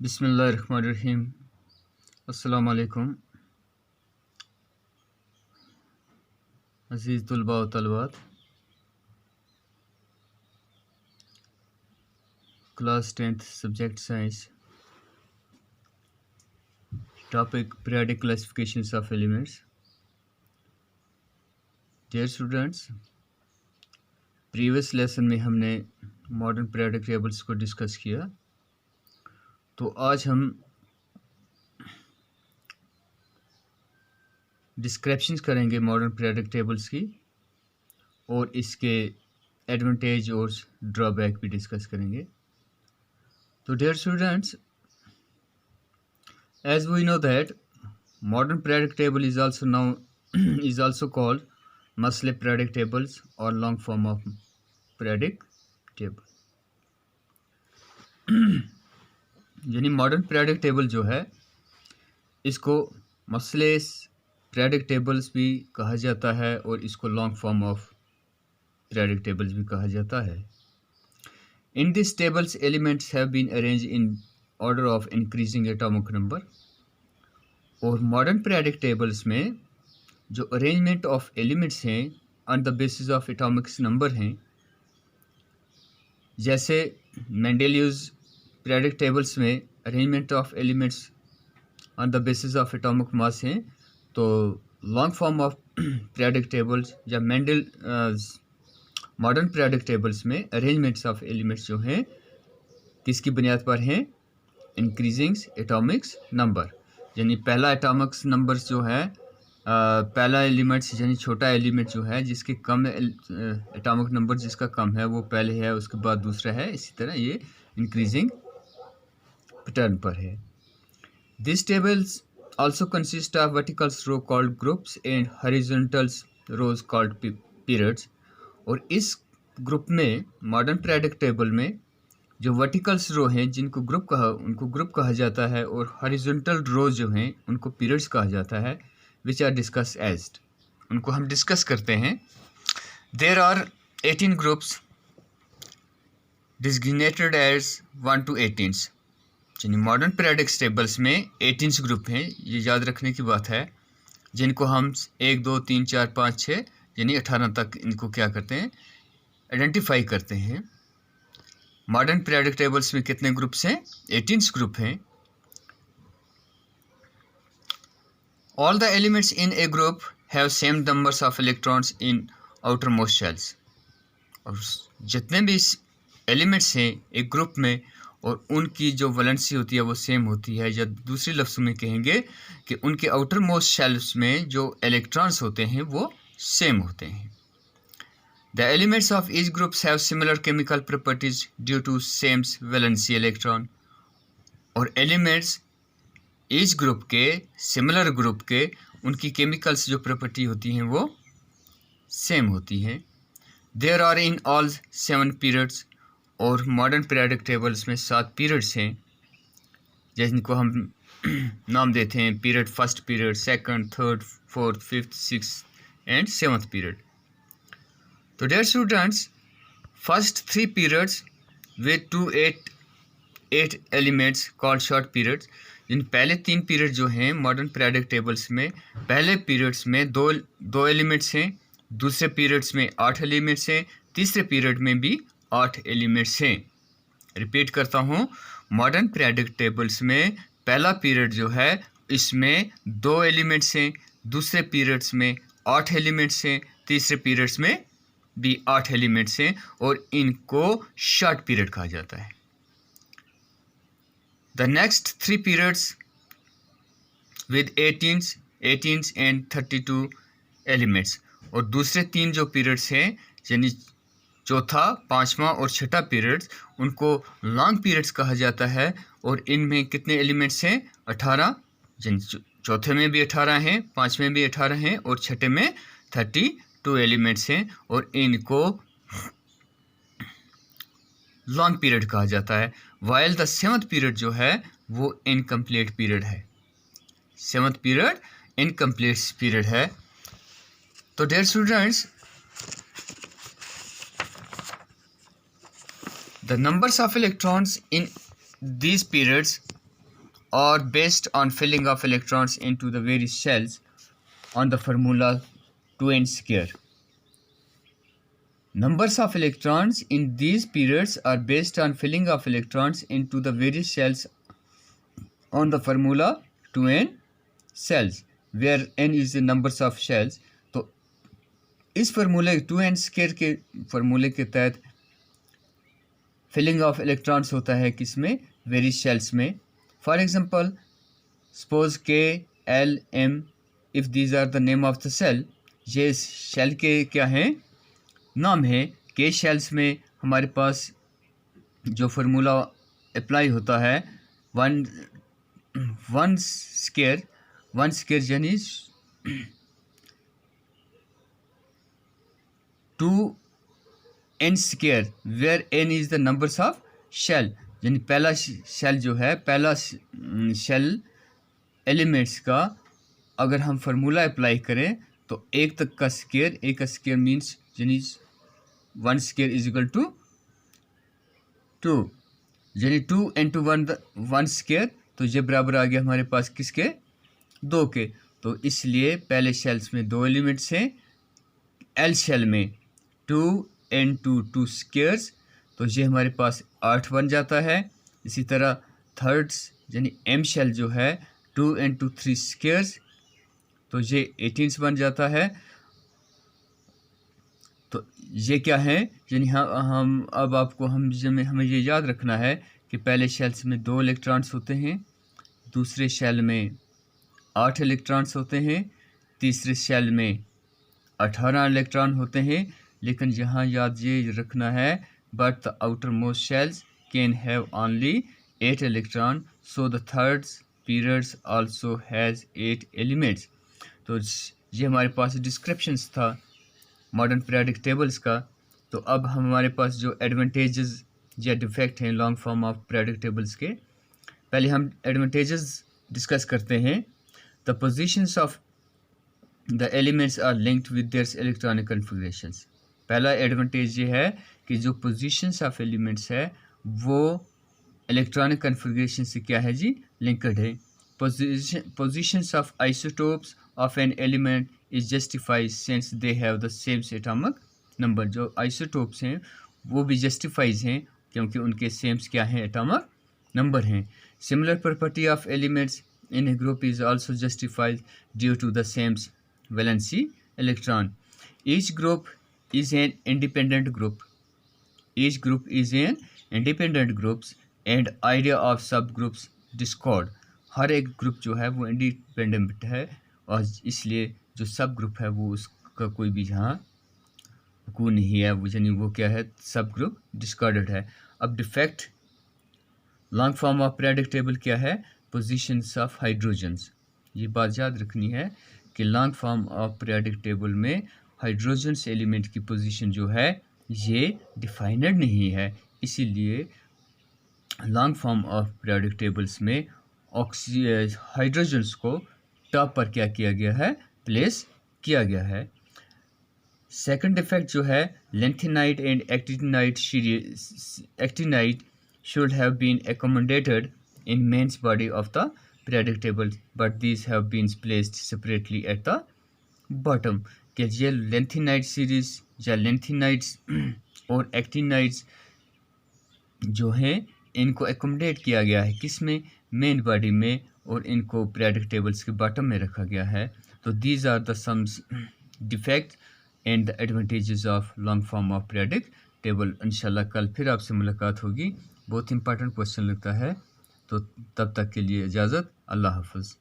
बिस्मिल्लाहिर्रहमानिर्रहीम। अस्सलाम वालेकुम अज़ीज़ तुलबा व तलबात। Class 10th subject science, topic periodic classifications of elements. Dear students, previous lesson में हमने मॉडर्न पीरियोडिक टेबल्स को डिस्कस किया, तो आज हम डिस्क्रिप्शंस करेंगे मॉडर्न पीरियोडिक टेबल्स की और इसके एडवांटेज और ड्रॉबैक भी डिस्कस करेंगे। तो dear students, as we know that modern periodic table is also called Mosley periodic tables or long form of periodic table। यानी मॉडर्न पीरियोडिक टेबल जो है इसको मसलेस पीरियोडिक टेबल्स भी कहा जाता है और इसको long form of periodic tables भी कहा जाता है। In this tables elements have been arrange in order of increasing atomic number. और मॉडर्न पीरियोडिक टेबल्स में जो अरेंजमेंट ऑफ एलिमेंट्स हैं on the basis of atomic number हैं, जैसे मेंडेलियस पीरियोडिक टेबल्स में arrangement of elements on the basis of atomic mass हैं, तो long form of periodic tables या मॉडर्न पीरियोडिक टेबल्स में अरेंजमेंट्स ऑफ एलिमेंट्स जो हैं किसकी बुनियाद पर हैं? Increasing Atomics number. यानी पहला एटॉमिक्स नंबर्स जो है पहला एलिमेंट्स यानी छोटा एलिमेंट जो है जिसके कम एटॉमिक नंबर जिसका कम है वो पहले है, उसके बाद दूसरा है, इसी तरह ये इंक्रीजिंग पैटर्न पर है। This tables also consist of verticals row called groups and horizontals rows called periods. और इस ग्रुप में मॉडर्न पीरियोडिक टेबल में जो वर्टिकल्स रो हैं उनको ग्रुप कहा जाता है और हॉरिजॉन्टल रो जो हैं उनको पीरियड्स कहा जाता है, विच आर डिस्कस एज। उनको हम डिस्कस करते हैं। There are 18 groups designated as 1 to 18। यानी मॉडर्न पीरियोडिक टेबल्स में 18 ग्रुप हैं, ये याद रखने की बात है, जिनको हम 1 2 3 4 5 6 यानी 18 तक इनको क्या करते हैं? आइडेंटिफाई करते हैं। मॉडर्न पीरियोडिक टेबल्स में कितने ग्रुप्स हैं? 18 ग्रुप हैं। All the elements in A group have same numbers of electrons in outer most shells. और जितने भी एलिमेंट्स हैं एक ग्रुप में और उनकी जो वैलेंसी होती है वो सेम होती है, या दूसरे लफ्ज़ों में कहेंगे कि उनके आउटर मोस्ट शेल्स में जो इलेक्ट्रॉन्स होते हैं वो सेम होते हैं। The elements of each group have similar chemical properties due to same valency electron। और एलिमेंट्स ईच ग्रुप के सिमिलर ग्रुप के उनकी केमिकल्स जो प्रॉपर्टी होती हैं वो सेम होती हैं। There are in all 7 periods. और मॉडर्न पीरियोडिक टेबल्स में 7 पीरियड्स हैं, जिनको हम नाम देते हैं period, first period, second, third, fourth, fifth, sixth and 7th period. तो dear students, first 3 periods with 2 8 elements called short periods. इन पहले 3 पीरियड जो हैं मॉडर्न पीरियोडिक टेबल्स में, पहले पीरियड्स में दो एलिमेंट्स हैं, दूसरे पीरियड्स में 8 एलिमेंट्स हैं, तीसरे पीरियड में भी 8 एलिमेंट्स हैं। रिपीट करता हूँ, मॉडर्न पीरियोडिक टेबल्स में पहला पीरियड जो है इसमें 2 एलिमेंट्स हैं, दूसरे पीरियड्स में 8 एलिमेंट्स हैं, तीसरे पीरियड्स में भी 8 एलिमेंट्स हैं और इनको शॉर्ट पीरियड कहा जाता है। The next 3 periods with 18 and 32 elements. और दूसरे 3 जो पीरियड्स हैं यानी चौथा, 5वां और 6ठा पीरियड्स, उनको लॉन्ग पीरियड्स कहा जाता है। और इनमें कितने एलिमेंट्स हैं? 18। यानी चौथे में भी 18 हैं, 5वें भी 18 हैं और 6ठे में 32 एलिमेंट्स हैं और इनको लॉन्ग पीरियड कहा जाता है। वाइल द 7th पीरियड जो है वो इनकम्प्लीट पीरियड है। 7th पीरियड इनकम्प्लीट पीरियड है। तो dear students, the numbers of electrons in these periods or based on filling of electrons into the various shells on the formula 2n square. Numbers of electrons in these periods are based on filling of electrons into the various shells on the formula 2n cells, where n is the numbers of shells. तो इस फार्मूले 2n square के फार्मूले के तहत filling of electrons होता है किसमें, वेरियस शेल्स में. For example suppose K L M if these are the name of the shell, ये शेल के क्या हैं, नाम है. के शेल्स में हमारे पास जो फार्मूला अप्लाई होता है वन स्क्वायर यानी 2n square, where n is the numbers of shell. यानी पहला शेल जो है, पहला शेल एलिमेंट्स का अगर हम फार्मूला अप्लाई करें तो एक तक का स्क्वायर, एक का स्क्वायर मीन्स यानी 1 स्क्वायर इज इक्वल टू 2, यानी 2 इंटू 1 स्क्वायर, तो ये बराबर आ गया हमारे पास किसके, 2 के. तो इसलिए पहले शेल्स में 2 एलिमेंट्स हैं. एल शेल में 2 इंटू 2 स्क्वायर्स, तो ये हमारे पास 8 बन जाता है. इसी तरह थर्ड्स यानी एम शेल जो है 2 इंटू 3 स्क्वायर्स, तो ये 18 बन जाता है. तो ये क्या है, यानी हम अब आपको हमें ये याद रखना है कि पहले शेल्स में 2 इलेक्ट्रॉन्स होते हैं, दूसरे शेल में 8 इलेक्ट्रॉन्स होते हैं, तीसरे शेल में 18 इलेक्ट्रॉन होते हैं. लेकिन यहाँ याद ये रखना है, but the outer most shells can have only 8 electron, so the thirds periods also has 8 elements. तो ये हमारे पास डिस्क्रिप्शंस था मॉडर्न पीरियोडिक टेबल्स का. तो अब हमारे पास जो एडवांटेजेस या डिफेक्ट हैं long form of periodic tables के, पहले हम एडवांटेजेस डिस्कस करते हैं. The positions of the elements are linked with their electronic configurations. पहला एडवांटेज ये है कि जो पोजीशंस ऑफ एलिमेंट्स है वो इलेक्ट्रॉनिक कन्फिगरेशन से क्या है जी, लिंक्ड है. Positions of isotopes of an element is justified since they have the same atomic number. जो आइसोटोप्स हैं वो भी जस्टिफाइज हैं क्योंकि उनके सेम्स क्या हैं, एटॉमिक नंबर हैं. Similar property of elements in a group is also justified due to the same valency electron. Each group is an independent group. Each group is an independent groups and idea of subgroups discord. हर एक group जो है वो independent है और इसलिए जो सब group है वो उसका कोई भी यहाँ को नहीं है, वो यानी वो क्या है, सब ग्रुप डिस्कॉर्डेड है. अब defect long form of periodic table क्या है, पोजीशंस ऑफ हाइड्रोजन्स. ये बात याद रखनी है कि long form of periodic table में हाइड्रोजन्स एलिमेंट की पोजीशन जो है ये डिफाइनड नहीं है. इसीलिए long form of periodic tables में हाइड्रोजन्स को टॉप पर क्या किया गया है, प्लेस किया गया है. सेकंड डिफेक्ट जो है, lanthanide and actinide should have been accommodated in mains body of the periodic table, but these have been placed separately at the bottom. कि ये लेंथेनाइट सीरीज या लेंथेनाइट्स और एक्टिनाइट्स जो हैं इनको एकोमोडेट किया गया है किसमें, मेन बॉडी में, और इनको पीरियोडिक टेबल्स के बॉटम में रखा गया है. तो these are the sums defect and the advantages of long form of periodic table. इंशाल्लाह कल फिर आपसे मुलाकात होगी. बहुत इंपॉर्टेंट क्वेश्चन लगता है. तो तब तक के लिए इजाज़त. अल्लाह हाफ़िज़.